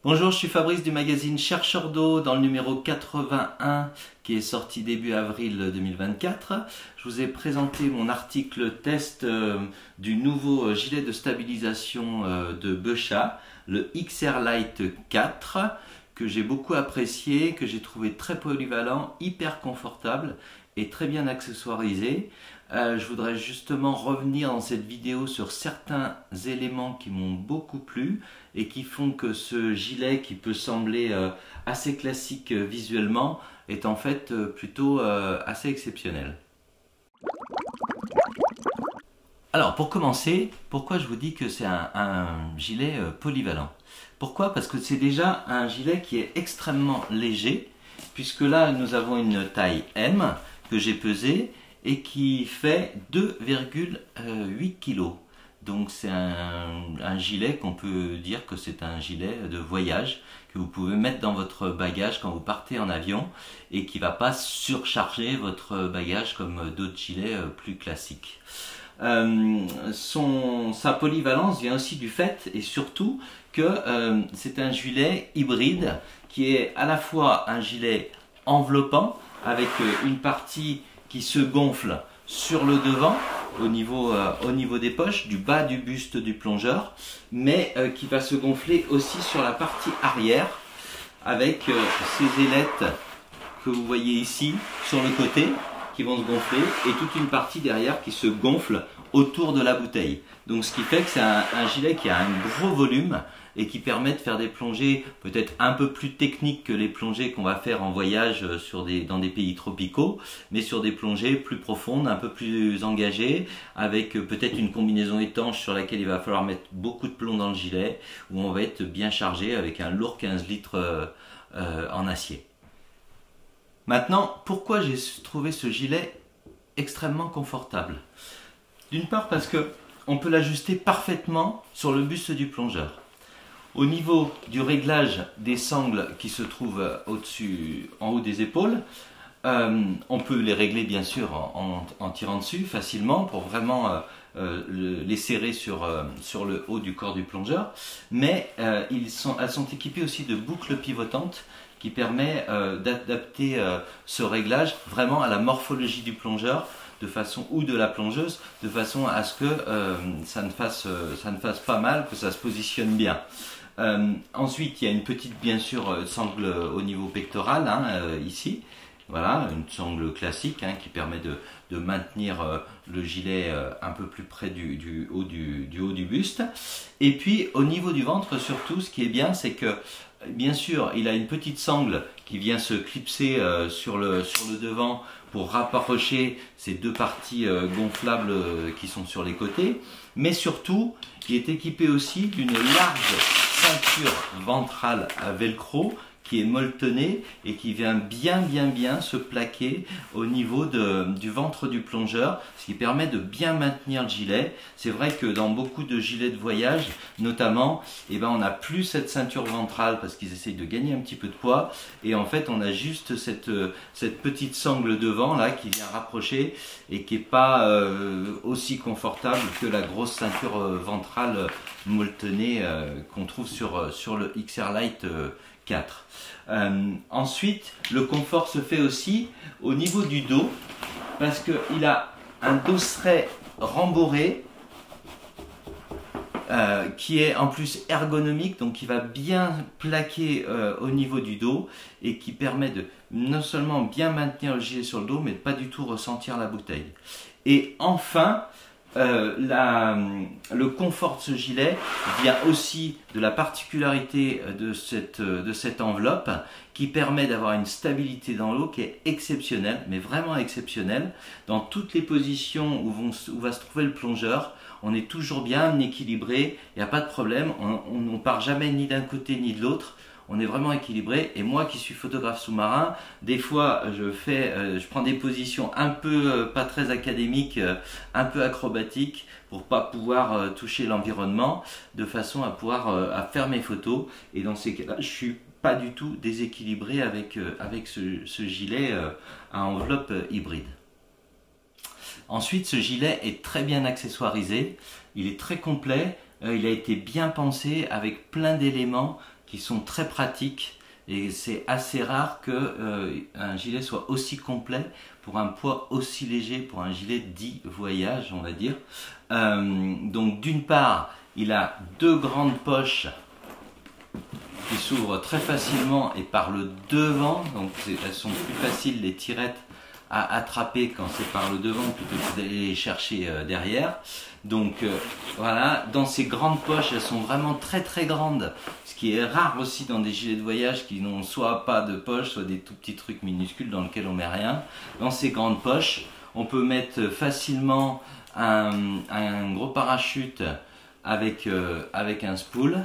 Bonjour, je suis Fabrice du magazine Chercheur d'eau dans le numéro 81 qui est sorti début avril 2024. Je vous ai présenté mon article test du nouveau gilet de stabilisation de Bechha, le XR Lite 4, que j'ai beaucoup apprécié, que j'ai trouvé très polyvalent, hyper confortable et très bien accessoirisé. Je voudrais justement revenir dans cette vidéo sur certains éléments qui m'ont beaucoup plu et qui font que ce gilet, qui peut sembler assez classique visuellement, est en fait plutôt assez exceptionnel. Alors pour commencer, pourquoi je vous dis que c'est un gilet polyvalent? Pourquoi? Parce que c'est déjà un gilet qui est extrêmement léger, puisque là nous avons une taille M que j'ai pesée et qui fait 2,8 kg. Donc c'est un gilet qu'on peut dire que c'est un gilet de voyage que vous pouvez mettre dans votre bagage quand vous partez en avion et qui ne va pas surcharger votre bagage comme d'autres gilets plus classiques. Sa polyvalence vient aussi du fait et surtout que c'est un gilet hybride qui est à la fois un gilet enveloppant avec une partie qui se gonfle sur le devant au niveau des poches, du bas du buste du plongeur, mais qui va se gonfler aussi sur la partie arrière avec ces ailettes que vous voyez ici sur le côté qui vont se gonfler et toute une partie derrière qui se gonfle autour de la bouteille. Donc ce qui fait que c'est un gilet qui a un gros volume et qui permet de faire des plongées peut-être un peu plus techniques que les plongées qu'on va faire en voyage dans des pays tropicaux, mais sur des plongées plus profondes, un peu plus engagées, avec peut-être une combinaison étanche sur laquelle il va falloir mettre beaucoup de plomb dans le gilet, où on va être bien chargé avec un lourd 15 litres en acier. Maintenant, pourquoi j'ai trouvé ce gilet extrêmement confortable? D'une part parce que on peut l'ajuster parfaitement sur le buste du plongeur. Au niveau du réglage des sangles qui se trouvent au-dessus, en haut des épaules, on peut les régler bien sûr en tirant dessus facilement pour vraiment les serrer sur le haut du corps du plongeur. Mais elles sont équipées aussi de boucles pivotantes qui permet d'adapter ce réglage vraiment à la morphologie du plongeur ou de la plongeuse, de façon à ce que ça ne fasse pas mal, que ça se positionne bien. Ensuite, il y a une petite, bien sûr, sangle au niveau pectoral, ici. Voilà, une sangle classique qui permet de maintenir le gilet un peu plus près du haut du buste. Et puis, au niveau du ventre, surtout, ce qui est bien, c'est que, bien sûr, il a une petite sangle qui vient se clipser sur le devant pour rapprocher ces deux parties gonflables qui sont sur les côtés. Mais surtout, il est équipé aussi d'une large ceinture ventrale à velcro qui est molletonnée et qui vient bien se plaquer au niveau du ventre du plongeur, ce qui permet de bien maintenir le gilet. C'est vrai que dans beaucoup de gilets de voyage, notamment, on n'a plus cette ceinture ventrale parce qu'ils essayent de gagner un petit peu de poids et en fait on a juste cette petite sangle devant là qui vient rapprocher et qui n'est pas aussi confortable que la grosse ceinture ventrale molletonnée qu'on trouve sur le XR Lite 4. Ensuite, le confort se fait aussi au niveau du dos parce qu'il a un dosseret rembourré qui est en plus ergonomique, donc qui va bien plaquer au niveau du dos et qui permet de non seulement bien maintenir le gilet sur le dos mais de pas du tout ressentir la bouteille. Et enfin, le confort de ce gilet vient aussi de la particularité de cette enveloppe qui permet d'avoir une stabilité dans l'eau qui est exceptionnelle, mais vraiment exceptionnelle. Dans toutes les positions où va se trouver le plongeur, on est toujours bien équilibré, il n'y a pas de problème, on ne part jamais ni d'un côté ni de l'autre. On est vraiment équilibré et moi qui suis photographe sous-marin, des fois je prends des positions un peu pas très académiques, un peu acrobatiques pour pas pouvoir toucher l'environnement de façon à pouvoir à faire mes photos et dans ces cas-là je suis pas du tout déséquilibré avec ce gilet à enveloppe hybride. Ensuite, ce gilet est très bien accessoirisé, il est très complet, il a été bien pensé avec plein d'éléments qui sont très pratiques. Et c'est assez rare qu'un gilet soit aussi complet pour un poids aussi léger, pour un gilet dit voyage, on va dire. Donc d'une part, il a deux grandes poches qui s'ouvrent très facilement et par le devant. Donc elles sont plus faciles, les tirettes, à attraper quand c'est par le devant plutôt que d'aller les chercher derrière. Donc voilà, dans ces grandes poches, elles sont vraiment très très grandes, ce qui est rare aussi dans des gilets de voyage qui n'ont soit pas de poche, soit des tout petits trucs minuscules dans lesquels on met rien. Dans ces grandes poches, on peut mettre facilement un gros parachute avec un spool.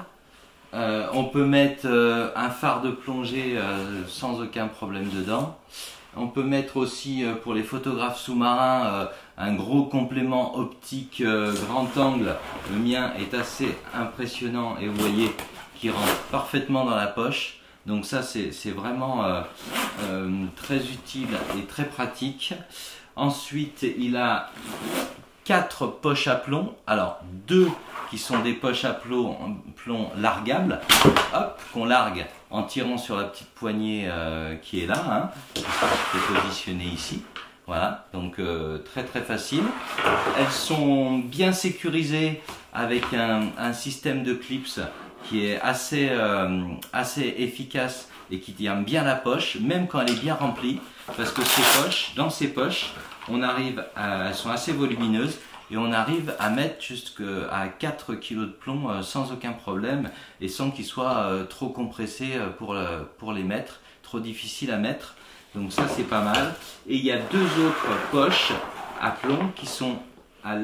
On peut mettre un phare de plongée sans aucun problème dedans. On peut mettre aussi pour les photographes sous-marins un gros complément optique grand angle. Le mien est assez impressionnant et vous voyez qu'il rentre parfaitement dans la poche. Donc ça c'est vraiment très utile et très pratique. Ensuite il a 4 poches à plomb. Alors 2 qui sont des poches à plomb largables, hop, qu'on largue en tirant sur la petite poignée qui est là, hein, qui est positionnée ici. Voilà, donc très très facile. Elles sont bien sécurisées avec un système de clips qui est assez efficace et qui tient bien la poche, même quand elle est bien remplie, parce que dans ces poches, elles sont assez volumineuses, et on arrive à mettre jusqu'à 4 kg de plomb sans aucun problème et sans qu'ils soient trop compressés pour les mettre, trop difficile à mettre. Donc ça c'est pas mal. Et il y a 2 autres poches à plomb qui sont à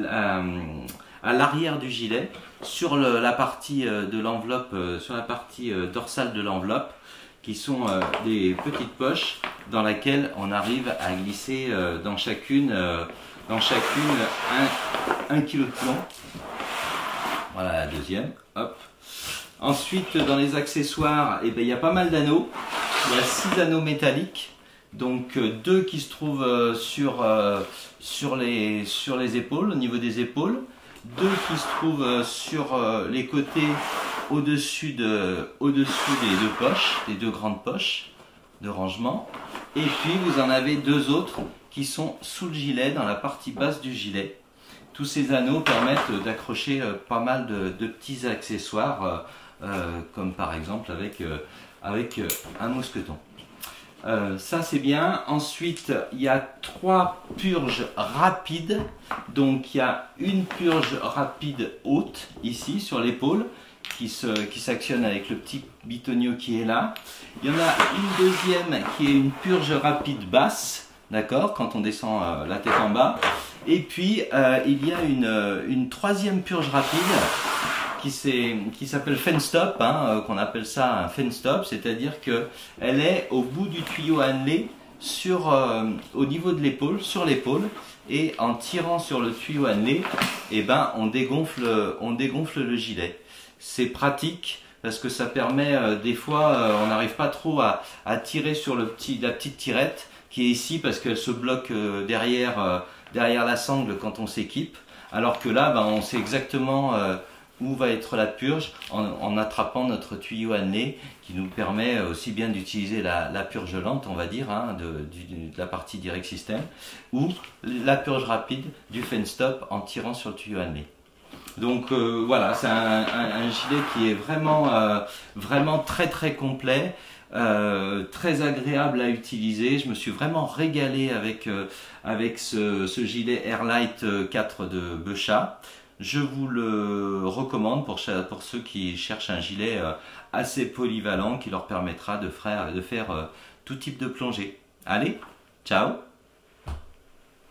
l'arrière du gilet, sur la partie de l'enveloppe, sur la partie dorsale de l'enveloppe, qui sont des petites poches dans lesquelles on arrive à glisser dans chacune 1 kg de plomb. Voilà la deuxième. Hop. Ensuite, dans les accessoires, il y a pas mal d'anneaux. Il y a 6 anneaux métalliques. Donc 2 qui se trouvent sur les épaules, au niveau des épaules. 2 qui se trouvent sur les côtés, au-dessus des 2 poches, des 2 grandes poches de rangement. Et puis vous en avez 2 autres qui sont sous le gilet, dans la partie basse du gilet. Tous ces anneaux permettent d'accrocher pas mal de petits accessoires, comme par exemple avec un mousqueton. Ça c'est bien. Ensuite il y a 3 purges rapides. Donc il y a une purge rapide haute ici sur l'épaule qui s'actionne avec le petit bitonio qui est là. Il y en a une deuxième qui est une purge rapide basse. D'accord, quand on descend la tête en bas. Et puis il y a une troisième purge rapide qui s'appelle Fen Stop, hein, qu'on appelle ça un Fen Stop, c'est-à-dire qu'elle est au bout du tuyau annelé au niveau de l'épaule, sur l'épaule, et en tirant sur le tuyau annelé, on dégonfle le gilet. C'est pratique parce que ça permet, des fois, on n'arrive pas trop à tirer sur la petite tirette qui est ici parce qu'elle se bloque derrière la sangle quand on s'équipe, alors que là on sait exactement où va être la purge en attrapant notre tuyau annelé qui nous permet aussi bien d'utiliser la purge lente, on va dire, hein, de la partie direct system, ou la purge rapide du Fen Stop en tirant sur le tuyau annelé. Donc voilà, c'est un gilet qui est vraiment très très complet. Très agréable à utiliser. Je me suis vraiment régalé avec ce gilet Airlight 4 de Bechat. Je vous le recommande pour ceux qui cherchent un gilet assez polyvalent qui leur permettra de faire tout type de plongée. Allez, ciao!